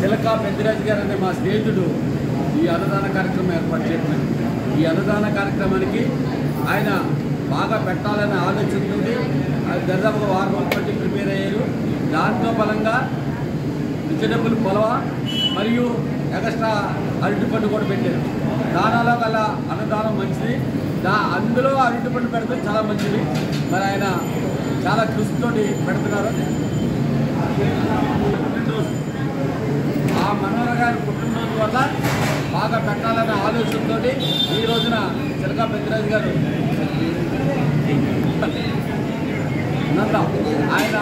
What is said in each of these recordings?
చిలకా పెద్దిరాజు గారు అనే మా స్నేహితుడు ఈ అన్నదాన కార్యక్రమం ఏర్పాటు చేస్తున్నారు. ఈ అన్నదాన కార్యక్రమానికి ఆయన బాగా పెట్టాలనే ఆలోచనతో దాదాపు 6 రోజుల బట్టి ప్రిపేర్ అయ్యారు. దాంట్లో బలంగా వెజిటబుల్ పొలవ మరియు ఎక్స్ట్రా అరటిపండు కూడా పెట్టారు. దానాలో గల అన్నదానం మంచిది, అందులో అరటిపండు పెడితే చాలా మంచిది. మరి ఆయన చాలా కృషితోటి పెడుతున్నారు. ఆ మనోహర్ గారి పుట్టినరోజు వల్ల బాగా పెట్టాలనే ఆలోచనతో ఈ రోజున చిలకా పెద్దిరాజు గారు ఆయన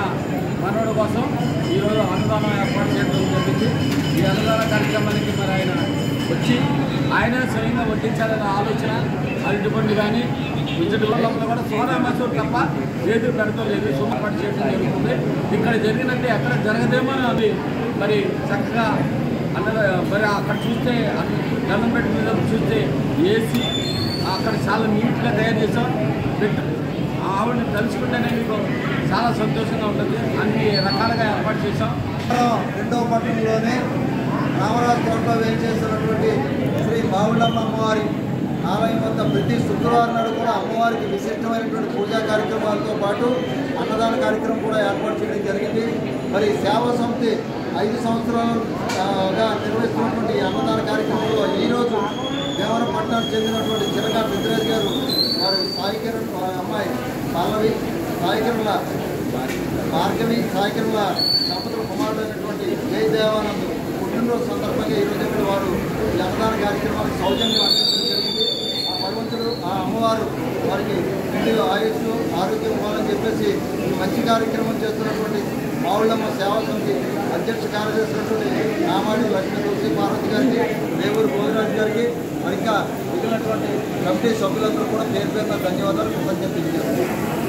మనోడు కోసం ఈరోజు అన్నదానం ఏర్పాటు చేయడం జరిగింది. ఈ అన్నదాన కార్యక్రమానికి మరి ఆయన వచ్చి ఆయన స్వయంగా వడ్డించాలనే ఆలోచన అరటిపండు కానీ వెజిటబుల్ కూడా సోనా మసూర్ తప్ప ఏది పెడతలేదు, సోమపాటు చేయడం జరుగుతుంది. ఇక్కడ జరిగినట్టు ఎక్కడ జరగదేమో అని మరి చక్కగా మరి అక్కడ చూస్తే గవర్నమెంట్ మీద చూస్తే ఏసీ అక్కడ చాలా నీట్గా తయారు చేసాం. ఆవిడని తలుచుకుంటేనే మీకు చాలా సంతోషంగా ఉంటుంది. అన్ని రకాలుగా ఏర్పాటు చేసాం. రెండవ పట్టణంలోనే రామరాజు కోటలో వేయించేస్తున్నటువంటి శ్రీ బావులమ్మ అమ్మవారి ఆలయం వద్ద ప్రతి శుక్రవారం నాడు కూడా అమ్మవారికి విశిష్టమైనటువంటి పూజా కార్యక్రమాలతో పాటు అన్నదాన కార్యక్రమం కూడా ఏర్పాటు చేయడం జరిగింది. మరి సేవా సమితి 5 సంవత్సరాలుగా నిర్వహిస్తున్నటువంటి అన్నదాన కార్యక్రమంలో ఈరోజు దేవరపట్నానికి చెందినటువంటి చిలకా పెద్దిరాజు గారు వారు సాయికిరణ్ అమ్మాయి పల్లవి, సాయికిరణుల భార్గవి, సాయికిరణుల దంపతుల కుమారుడైనటువంటి జై దేవానంద్ పుట్టినరోజు సందర్భంగా ఈరోజు ఇక్కడ వారు ఈ అన్నదాన కార్యక్రమానికి సౌజన్యం అందించడం జరిగింది. ఆ భగవంతుడు ఆ అమ్మవారు వారికి ఇంటిలో ఆయుష్లు ఆరోగ్యం ఇవ్వాలని చెప్పేసి మంచి కార్యక్రమం చేస్తున్నటువంటి బావులమ్మ సేవా సమితి అధ్యక్ష కార్యదర్శి నామాడి లక్ష్మీ తులసి పార్వతి గారికి, రేవూరు భోజరాజు గారికి, మరి ఇంకా మిగిలినటువంటి కమిటీ సభ్యులందరూ కూడా పేరు పేరున ధన్యవాదాలు కృతజ్ఞతలు తెలియజేస్తున్నారు.